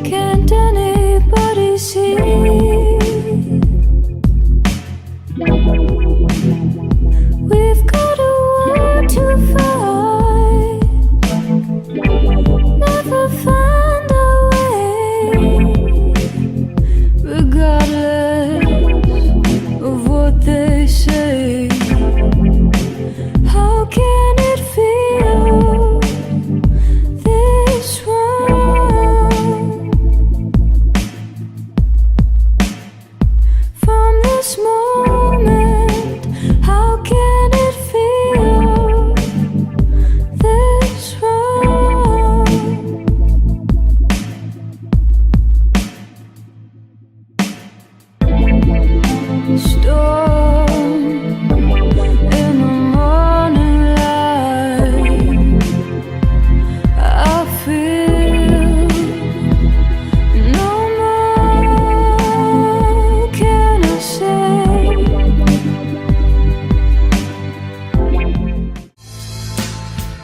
Can't anybody see? We've got a war to fight. Never find our way, regardless of what they say. How can it feel this wrong? From this moment, how can it feel this wrong? Storm in the morning light, I feel no more can I say.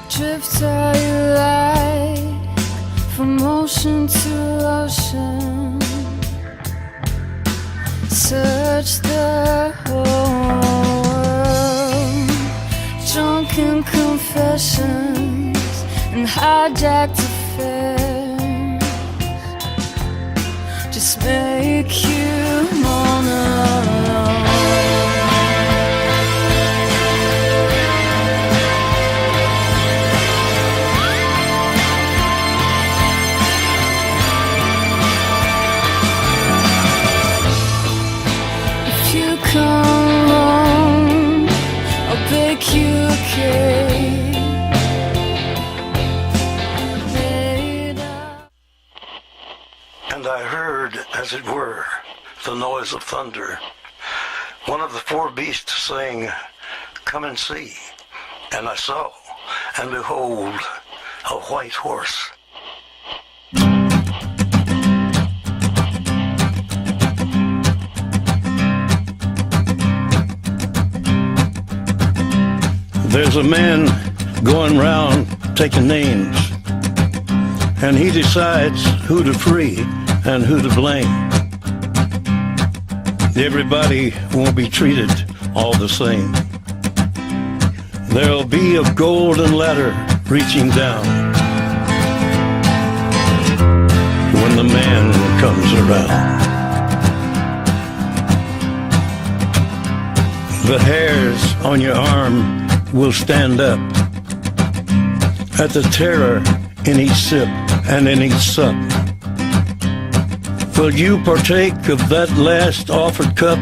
Drift are you like from ocean to ocean? Search the whole world, drunken confessions and hijacked affairs just make you moan alone. If you come home, I'll bake you a cake made up. And I heard, as it were, the noise of thunder. One of the four beasts saying, "Come and see." And I saw, and behold, a white horse. There's a man going round taking names, and he decides who to free and who to blame. Everybody won't be treated all the same. There'll be a golden ladder reaching down when the man comes around. The hairs on your arm will stand up at the terror in each sip and in each sup. Will you partake of that last offered cup,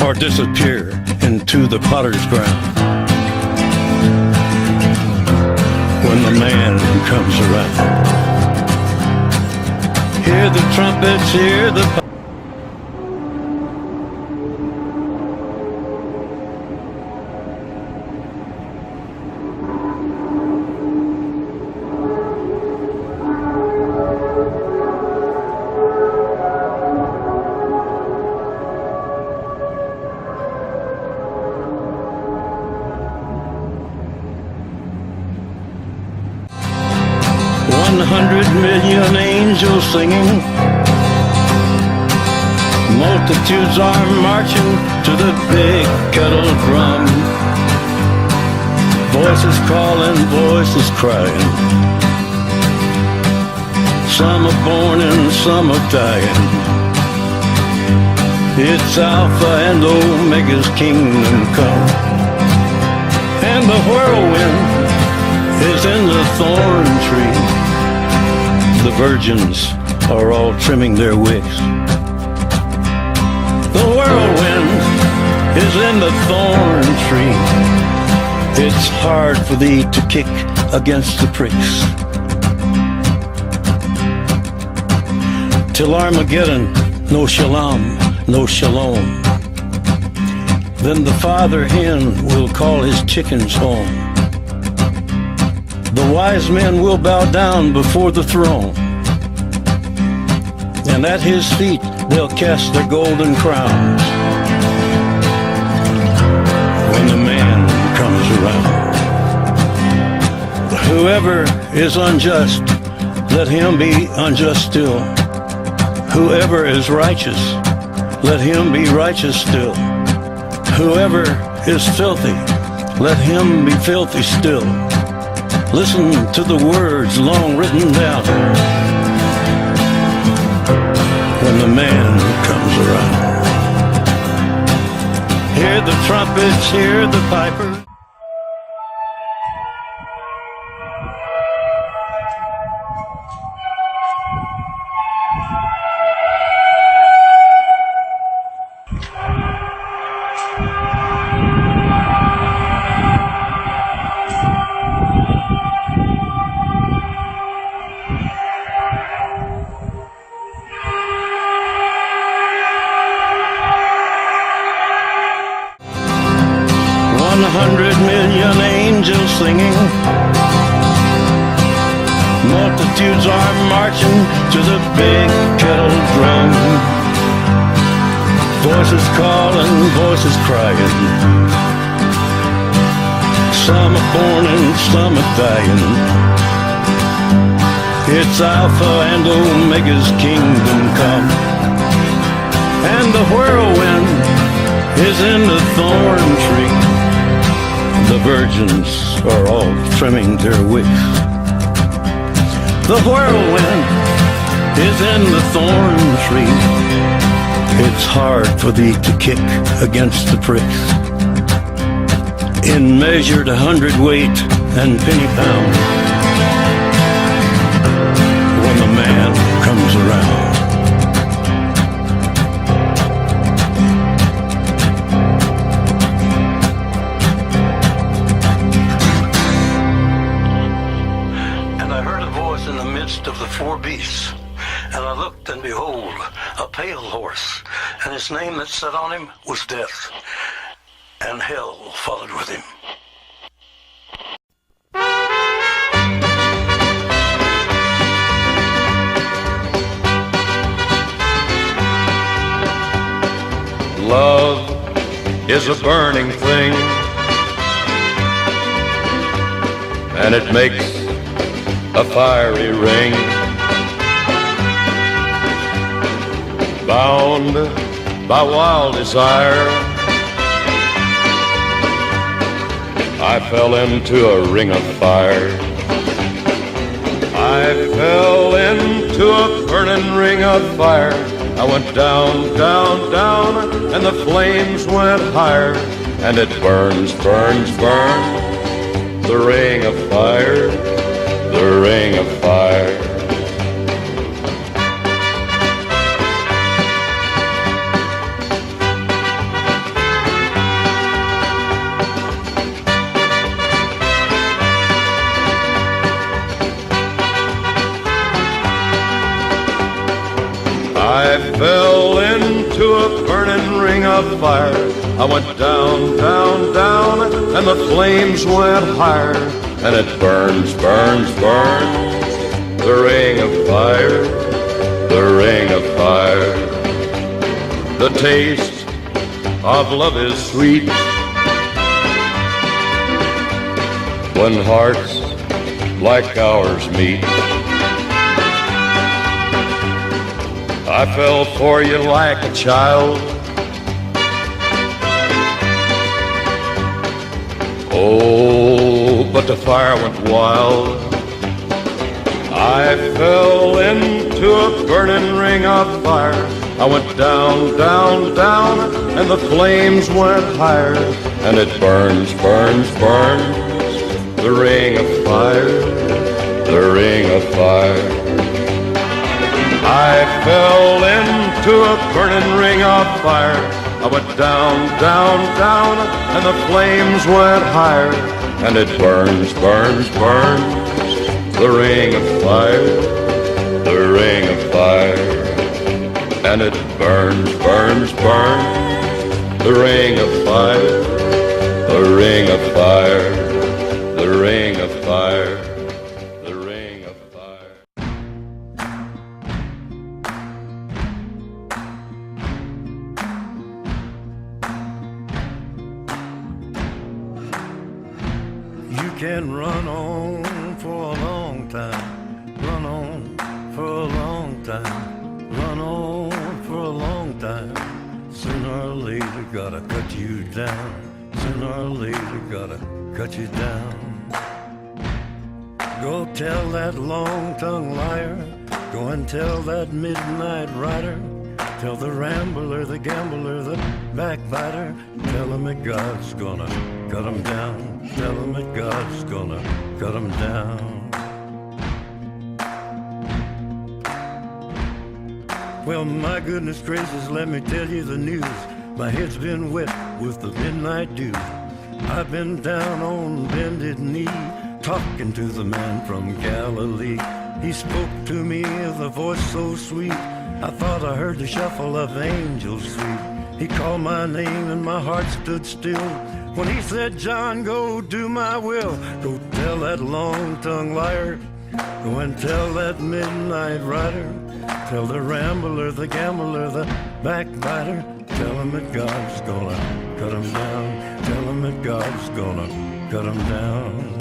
or disappear into the potter's ground when the man comes around? Hear the trumpets, hear the 100 million angels singing. Multitudes are marching to the big kettle drum. Voices calling, voices crying. Some are born and some are dying. It's Alpha and Omega's kingdom come. And the whirlwind is in the thorn tree. The virgins are all trimming their wicks. The whirlwind is in the thorn tree. It's hard for thee to kick against the pricks. Till Armageddon, no shalom, no shalom. Then the father hen will call his chickens home. The wise men will bow down before the throne, and at his feet they'll cast their golden crowns when the man comes around. Whoever is unjust, let him be unjust still. Whoever is righteous, let him be righteous still. Whoever is filthy, let him be filthy still. Listen to the words long written down when the man comes around. Hear the trumpets, hear the pipers. 100 million angels singing. Multitudes are marching to the big kettle drum. Voices calling, voices crying. Some are born and some are dying. It's Alpha and Omega's kingdom come. And the whirlwind is in the thorn tree. The virgins are all trimming their wicks. The whirlwind is in the thorn tree. It's hard for thee to kick against the pricks. In measured 100-weight and penny pound, when the man comes around. In the midst of the four beasts, and I looked, and behold, a pale horse, and his name that sat on him was Death, and hell followed with him. Love is a burning thing, and it makes a fiery ring, bound by wild desire. I fell into a ring of fire. I fell into a burning ring of fire. I went down, down, down, and the flames went higher. And it burns, burns, burns, the ring of fire, the ring of fire. I fell into a burning ring of fire. I went down, down, down, and the flames went higher. And it burns, burns, burns, the ring of fire, the ring of fire. The taste of love is sweet when hearts like ours meet. I fell for you like a child. Oh, but the fire went wild. I fell into a burning ring of fire. I went down, down, down, and the flames went higher. And it burns, burns, burns, the ring of fire, the ring of fire. I fell into a burning ring of fire. I went down, down, down, and the flames went higher. and it burns, burns, burns. The ring of fire, the ring of fire, and it burns, burns, burns. The ring of fire, the ring of fire, the ring of fire, the ring of fire. You can run on for a long time, run on for a long time, run on for a long time. Sooner or later gotta cut you down, sooner or later gotta cut you down. Go tell that long-tongued liar, go and tell that midnight rider, tell the rambler, the gambler, the backbiter, tell him that God's gonna cut him down, tell him that God's gonna cut him down. Well, my goodness gracious, let me tell you the news. My head's been wet with the midnight dew. I've been down on bended knee, talking to the man from Galilee. He spoke to me with a voice so sweet, I thought I heard the shuffle of angels sweet. He called my name and my heart stood still when he said, John, go do my will. Go tell that long-tongued liar, go and tell that midnight rider, tell the rambler, the gambler, the backbiter, tell him that God's gonna cut him down, tell him that God's gonna cut him down.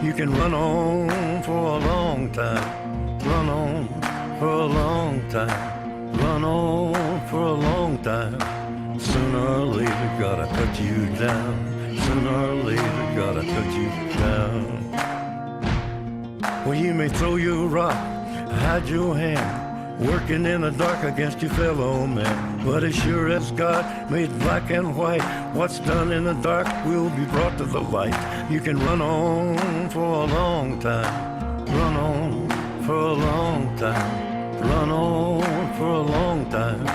You can run on for a long time, run on for a long time, run on for a long time. Sooner or later gotta cut you down, sooner or later gotta cut you down. Well, you may throw your rock, hide your hand, working in the dark against your fellow man. But as sure as God made black and white, what's done in the dark will be brought to the light. You can run on for a long time, run on for a long time, run on for a long time.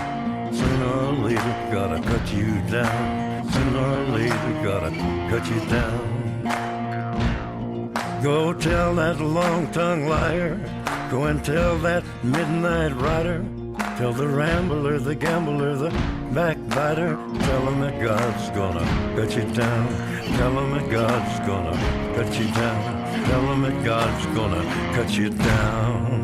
Sooner or later gotta cut you down, sooner or later gotta cut you down. Go tell that long-tongued liar, go and tell that midnight rider, tell the rambler, the gambler, the backbiter, tell him that God's gonna cut you down, tell him that God's gonna cut you down, tell him that God's gonna cut you down.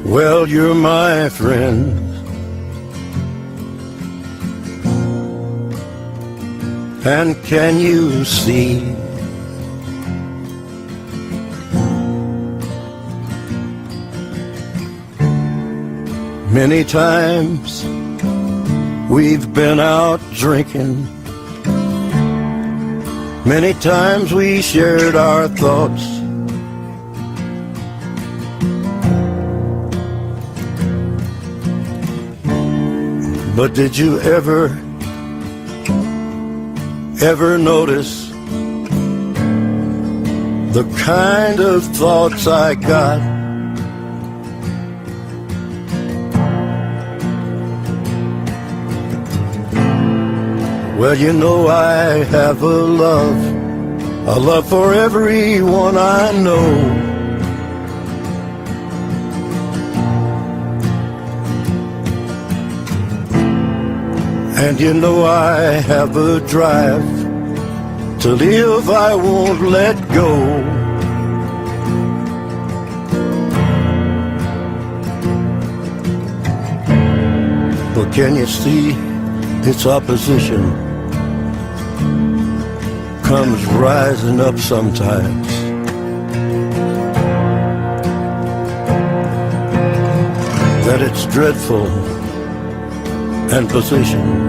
Well, you're my friend, and can you see many times we've been out drinking, many times we shared our thoughts, but did you ever notice the kind of thoughts I got? Well, you know I have a love for everyone I know. And you know I have a drive to live I won't let go. But can you see its opposition comes rising up sometimes? That it's dreadful and position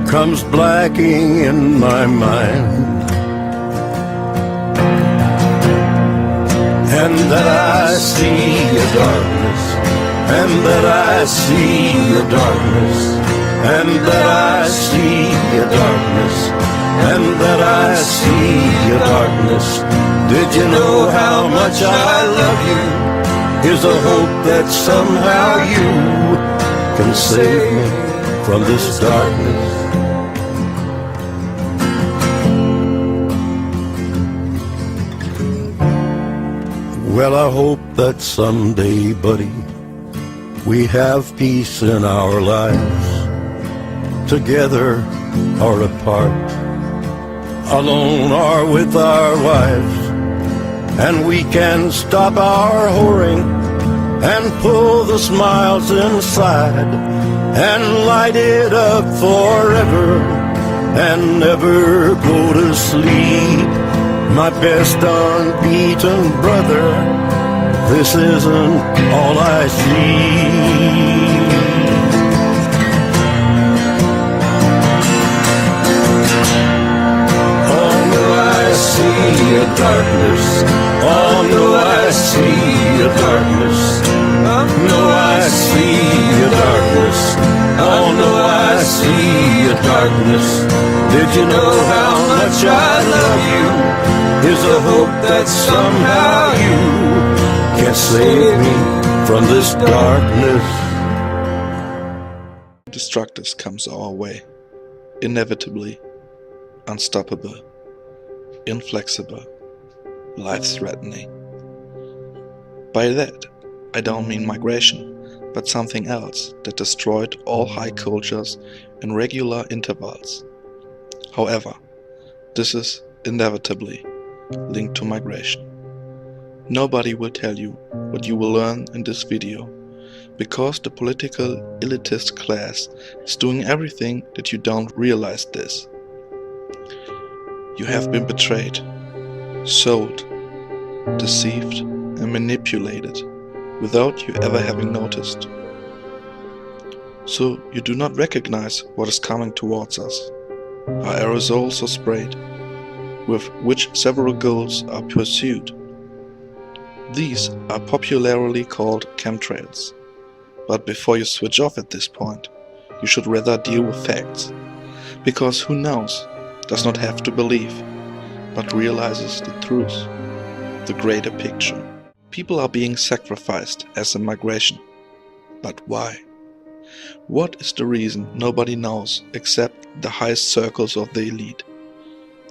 comes blacking in my mind, and that I see a darkness, and that I see a darkness, and that I see a darkness, and that I see a darkness. Did you know how much I love you? Here's a hope that somehow you can save me from this darkness. Well, I hope that someday, buddy, we have peace in our lives, together or apart, alone or with our wives, and we can stop our whoring and pull the smiles inside and light it up forever and never go to sleep. My best unbeaten brother, this isn't all I see. Oh no, I see a darkness. Oh no, I see a darkness. No, I see a darkness. Oh no, I see a darkness. Did you know how much I love you? Is a hope that somehow you can save me from this darkness. Destructors comes our way, inevitably, unstoppable, inflexible, life-threatening. By that, I don't mean migration, but something else that destroyed all high cultures in regular intervals. However, this is inevitably linked to migration. Nobody will tell you what you will learn in this video, because the political elitist class is doing everything that you don't realize this. You have been betrayed, sold, deceived and manipulated without you ever having noticed. So you do not recognize what is coming towards us. Are aerosols or sprayed, with which several goals are pursued. These are popularly called chemtrails. But before you switch off at this point, you should rather deal with facts. Because who knows does not have to believe, but realizes the truth, the greater picture. People are being sacrificed as a migration. But why? What is the reason? Nobody knows except the highest circles of the elite.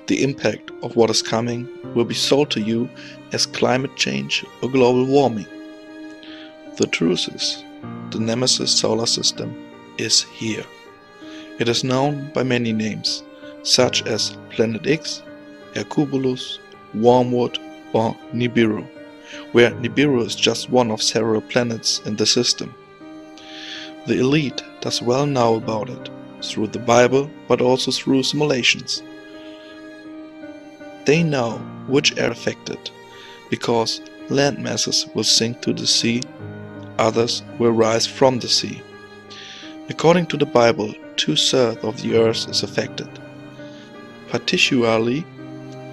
The impact of what is coming will be sold to you as climate change or global warming. The truth is, the Nemesis solar system is here. It is known by many names, such as Planet X, Hercubolus, Wormwood or Nibiru, where Nibiru is just one of several planets in the system. The elite does well know about it, through the Bible but also through simulations. They know which are affected, because land masses will sink to the sea, others will rise from the sea. According to the Bible, 2/3 of the earth is affected. Particularly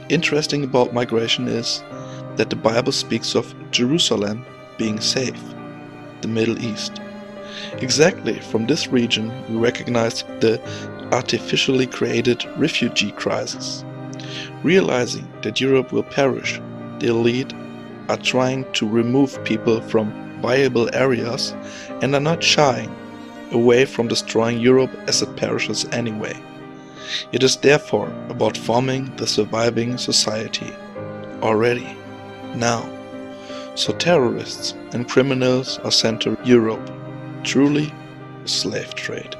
interesting about migration is that the Bible speaks of Jerusalem being safe, the Middle East. Exactly from this region we recognize the artificially created refugee crisis. Realizing that Europe will perish, the elite are trying to remove people from viable areas and are not shying away from destroying Europe as it perishes anyway. It is therefore about forming the surviving society already, now. So terrorists and criminals are sent to Europe, truly a slave trade.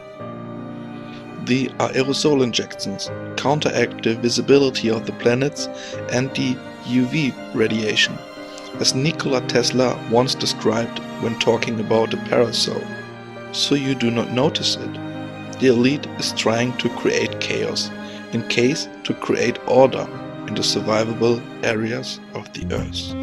The aerosol injections counteract the visibility of the planets and the UV radiation, as Nikola Tesla once described when talking about a parasol. So you do not notice it. The elite is trying to create chaos, in case to create order in the survivable areas of the earth.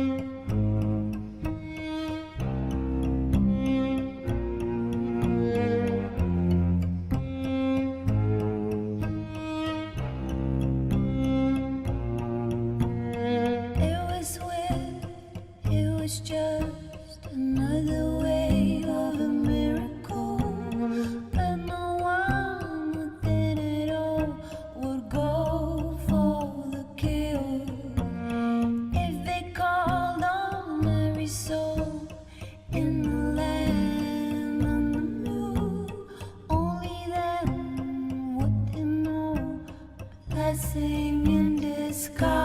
was just another wave of a miracle, and no one within it all would go for the kill. If they call blessing in disguise.